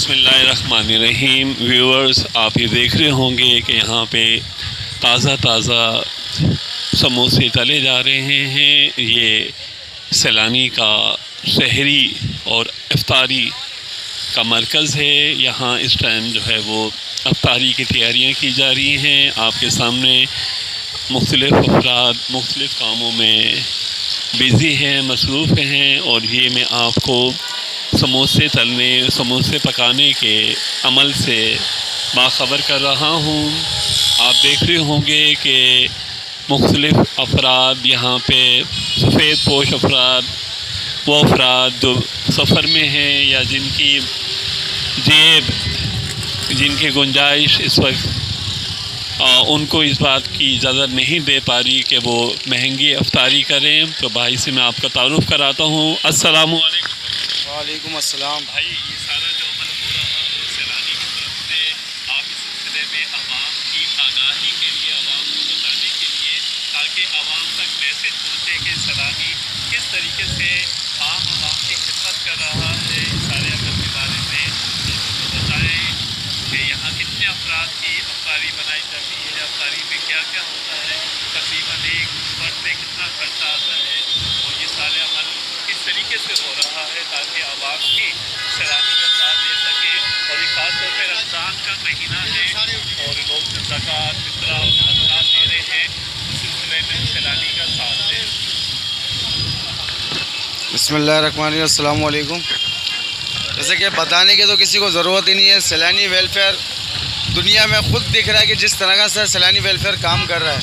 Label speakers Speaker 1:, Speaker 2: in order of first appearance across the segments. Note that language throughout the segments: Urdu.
Speaker 1: بسم اللہ الرحمن الرحیم. ویورز، آپ یہ دیکھ رہے ہوں گے کہ یہاں پہ تازہ سموسے تلے جا رہے ہیں. یہ سیلانی کا سحری اور افطاری کا مرکز ہے. یہاں اس ٹائم جو ہے وہ افطاری کی تیاریاں کی جا رہی ہیں. آپ کے سامنے مختلف افراد مختلف کاموں میں بزی ہیں، مصروف ہیں، اور یہ میں آپ کو سموسے تلنے، سموسے پکانے کے عمل سے باخبر کر رہا ہوں. آپ دیکھ رہے ہوں گے کہ مختلف افراد یہاں پہ سفید پوش افراد، وہ افراد جو سفر میں ہیں یا جن کی گنجائش اس وقت ان کو اس بات کی اجازت نہیں دے پا رہی کہ وہ مہنگی افطاری کریں. تو بھائی سے میں آپ کا تعارف کراتا ہوں. السلام علیکم.
Speaker 2: وعلیکم السلام.
Speaker 1: بھائی، یہ سارا جو عمل ہو رہا ہے سیلانی کی طرف سے، آپ اس سلسلے میں عوام کی آگاہی کے لیے، عوام کو بتانے کے لیے، تاکہ عوام تک میسج پہنچے کہ سیلانی کس طریقے سے عام عوام کی خدمت کر رہا ہے، اس سارے عمل کے بارے میں لوگوں کو بتائیں کہ یہاں کتنے افراد کی افطاری بنائی جاتی ہے، افطاری میں کیا کیا ہوتا ہے، تقریباً ایک فرد پہ کتنا خرچہ آتا ہے، اور یہ سارے عمل کس طریقے سے ہو رہا ہے تاکہ عوام کی سیلانی کا ساتھ دے سکے. اور یہ خاص طور پہ رمضان کا مہینہ ہے اور لوگ زکوٰۃ، فطرہ اور صدقات دے رہے ہیں، اس سلسلے میں سیلانی کا ساتھ دیں.
Speaker 2: بسم اللہ الرحمن الرحیم. السلام علیکم. جیسے کہ بتانے کی تو کسی کو ضرورت ہی نہیں ہے. سیلانی ویلفیئر دنیا میں خود دکھ رہا ہے کہ جس طرح سے سیلانی ویلفیئر کام کر رہا ہے،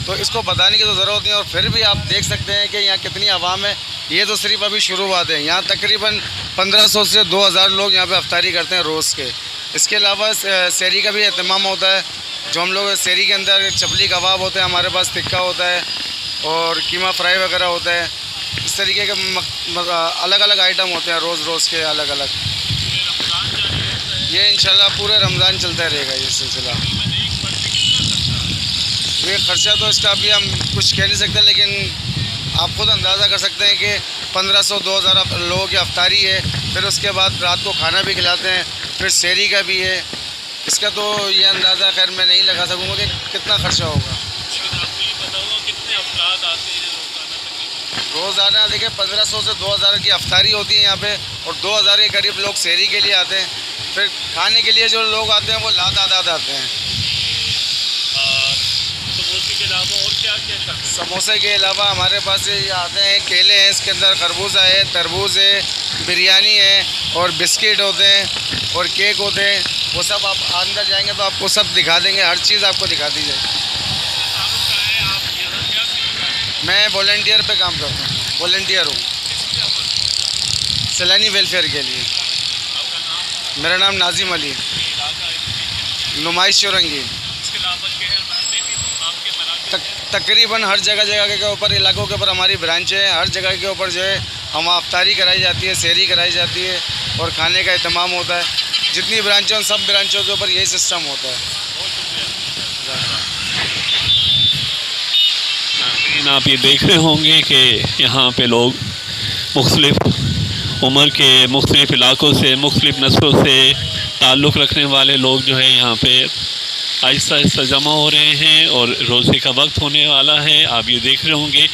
Speaker 2: تو اس کو بتانے کی تو ضرورت نہیں. اور پھر بھی آپ دیکھ سکتے ہیں کہ یہاں کتنی عوام ہے. یہ تو صرف ابھی شروعات ہے. یہاں تقریباً 1500 سے 2000 لوگ یہاں پہ افطاری کرتے ہیں روز کے. اس کے علاوہ سحری کا بھی اہتمام ہوتا ہے. جو ہم لوگ سحری کے اندر چپلی کباب ہوتے ہیں، ہمارے پاس ٹکا ہوتا ہے اور قیمہ فرائی وغیرہ ہوتا ہے. اس طریقے کے الگ الگ آئٹم ہوتے ہیں روز کے الگ الگ. یہ انشاءاللہ پورے رمضان چلتا رہے گا یہ سلسلہ. یہ خرچہ تو اس کا ابھی ہم کچھ کہہ نہیں سکتے، لیکن آپ خود اندازہ کر سکتے ہیں کہ 1500-2000 لوگوں کی افطاری ہے. پھر اس کے بعد رات کو کھانا بھی کھلاتے ہیں، پھر سحری کا بھی ہے. اس کا تو یہ اندازہ خیر میں نہیں لگا سکوں گا کہ کتنا خرچہ ہوگا. روزانہ دیکھیں 1500 سے 2000 کی افطاری ہوتی ہے یہاں پہ، اور 2000 کے قریب لوگ سحری کے لیے آتے ہیں. پھر کھانے کے لیے جو لوگ آتے ہیں وہ لاتعداد آتے ہیں. سموسے کے علاوہ ہمارے پاس یہ آتے ہیں کیلے ہیں، اس کے اندر خربوزہ ہے، تربوز ہے، بریانی ہے، اور بسکٹ ہوتے ہیں اور کیک ہوتے ہیں. وہ سب آپ اندر جائیں گے تو آپ کو سب دکھا دیں گے، ہر چیز آپ کو دکھا دی جائے گی. میں والنٹیئر پہ کام کرتا ہوں، والنٹیئر ہوں سیلانی ویلفیئر کے لیے. میرا نام ناظم علی، نمائش چورنگی. تقریباً ہر جگہ کے اوپر، علاقوں کے اوپر ہماری برانچیں ہیں. ہر جگہ کے اوپر جو ہے ہم افطاری کرائی جاتی ہے، سحری کرائی جاتی ہے، اور کھانے کا اہتمام ہوتا ہے. جتنی برانچیں ہیں سب برانچوں کے اوپر یہی سسٹم ہوتا ہے.
Speaker 1: آپ یہ دیکھ رہے ہوں گے کہ یہاں پہ لوگ مختلف عمر کے، مختلف علاقوں سے، مختلف نسلوں سے تعلق رکھنے والے لوگ جو ہے یہاں پہ آہستہ آہستہ جمع ہو رہے ہیں، اور روزے کا وقت ہونے والا ہے. آپ یہ دیکھ رہے ہوں گے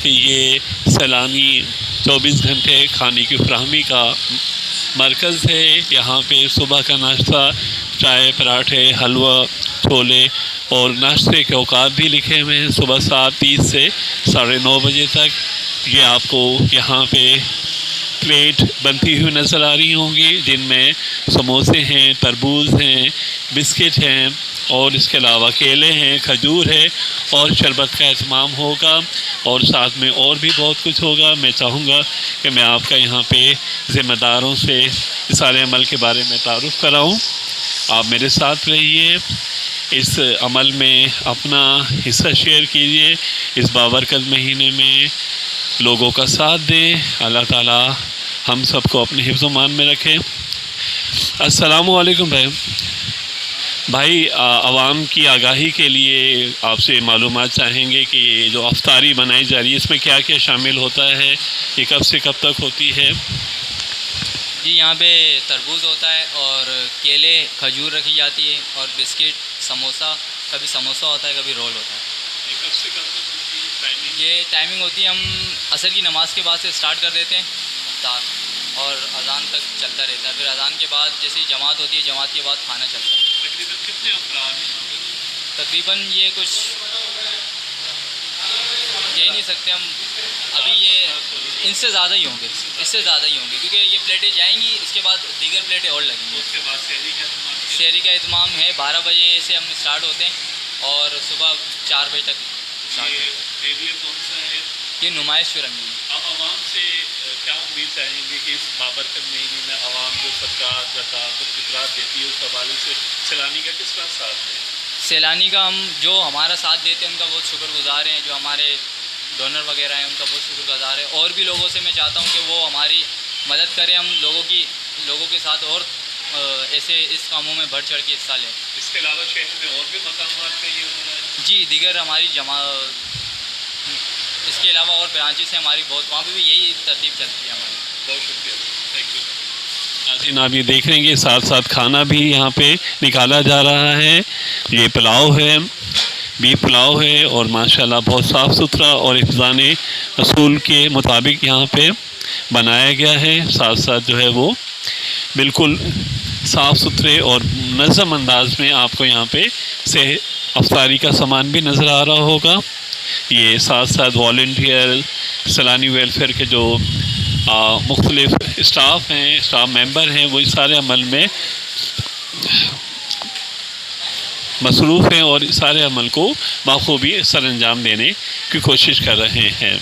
Speaker 1: کہ یہ سیلانی 24 گھنٹے کھانے کی فراہمی کا مرکز ہے. یہاں پہ صبح کا ناشتہ، چائے، پراٹھے، حلوہ، چھولے، اور ناشتے کے اوقات بھی لکھے ہوئے ہیں. صبح 7:30 سے 9:30 بجے تک یہ آپ کو یہاں پہ پلیٹ بنتی ہوئی نظر آ رہی ہوں گی، جن میں سموسے ہیں، تربوز ہیں، بسکٹ ہیں، اور اس کے علاوہ کیلے ہیں، کھجور ہے، اور شربت کا اہتمام ہوگا، اور ساتھ میں اور بھی بہت کچھ ہوگا. میں چاہوں گا کہ میں آپ کا یہاں پہ ذمہ داروں سے اس سارے عمل کے بارے میں تعارف کراؤں. آپ میرے ساتھ رہیے، اس عمل میں اپنا حصہ شیئر کیجیے. اس بابرکت مہینے میں لوگوں کا ساتھ دیں. اللہ تعالی ہم سب کو اپنے حفظ و مان میں رکھے. السلام علیکم بھائی. عوام کی آگاہی کے لیے آپ سے معلومات چاہیں گے کہ یہ جو افطاری بنائی جا رہی ہے اس میں کیا کیا شامل ہوتا ہے، یہ کب سے کب تک ہوتی ہے؟
Speaker 3: جی یہاں پہ تربوز ہوتا ہے اور کیلے کھجور رکھی جاتی ہے اور بسکٹ سموسہ، کبھی سموسہ ہوتا ہے کبھی رول ہوتا ہے۔
Speaker 1: یہ کب سے کب تک کی ٹائمنگ؟
Speaker 3: یہ ٹائمنگ ہوتی ہے، ہم عصر کی نماز کے بعد سے اسٹارٹ کر دیتے ہیں افطار، اور اذان تک چلتا رہتا ہے۔ پھر اذان کے بعد جیسے جماعت ہوتی ہے، جماعت کے بعد کھانا چلتا ہے۔
Speaker 1: تقریباً کتنے افراد ہیں یہاں پہ؟
Speaker 3: تقریباً یہ کچھ کہہ نہیں سکتے ہم ابھی، یہ ان سے زیادہ ہی ہوں گے، اس سے زیادہ ہی ہوں گے، کیونکہ یہ پلیٹیں جائیں گی، اس کے بعد دیگر پلیٹیں اور لگیں گی۔
Speaker 1: اس کے بعد سحری کا اہتمام کیا؟
Speaker 3: شہری کا اہتمام ہے 12 بجے سے ہم اسٹارٹ ہوتے ہیں اور صبح 4 بجے تک اسٹارٹ ہوتے ہیں۔
Speaker 1: یہ ایریا کون سا ہے؟
Speaker 3: یہ نمائش فرنگی ہے۔
Speaker 1: آپ عوام سے کیا امید چاہیں گے کہ اس بابرکت مہینے میں عوام جو صدقات زکوٰۃ فطرات دیتی ہے اس حوالے سے سیلانی کا کس طرح ساتھ دیں؟
Speaker 3: سیلانی کا ہم جو ہمارا ساتھ دیتے ہیں ان کا بہت شکر گزار ہیں، جو ہمارے ڈونر وغیرہ ہیں ان کا بہت شکر گزار ہے، اور بھی لوگوں سے میں چاہتا ہوں کہ وہ ہماری مدد کریں، ہم لوگوں کے ساتھ اور ایسے اس کاموں میں بڑھ چڑھ کے حصہ لیں۔
Speaker 1: اس کے علاوہ شہر میں اور بھی مقامات پہ یہ ہو رہا ہے؟
Speaker 3: جی دیگر ہماری اس کے علاوہ اور برانچز ہیں ہماری بہت، وہاں پہ بھی یہی ترتیب چلتی ہے ہماری۔
Speaker 1: بہت شکریہ، تھینک یو۔ ناظرین آپ یہ دیکھ رہے ہیں کہ ساتھ ساتھ کھانا بھی یہاں پہ نکالا جا رہا ہے۔ یہ پلاؤ ہے، بیف پلاؤ ہے، اور ماشاءاللہ بہت صاف ستھرا اور حفظان اصول کے مطابق یہاں پہ بنایا گیا ہے۔ ساتھ ساتھ جو ہے وہ بالکل صاف ستھرے اور منظم انداز میں آپ کو یہاں پہ افطاری کا سامان بھی نظر آ رہا ہوگا۔ یہ ساتھ ساتھ والنٹیئر سیلانی ویلفیئر کے جو مختلف اسٹاف ہیں، اسٹاف ممبر ہیں، وہ اس سارے عمل میں مصروف ہیں اور اس سارے عمل کو بخوبی سر انجام دینے کی کوشش کر رہے ہیں۔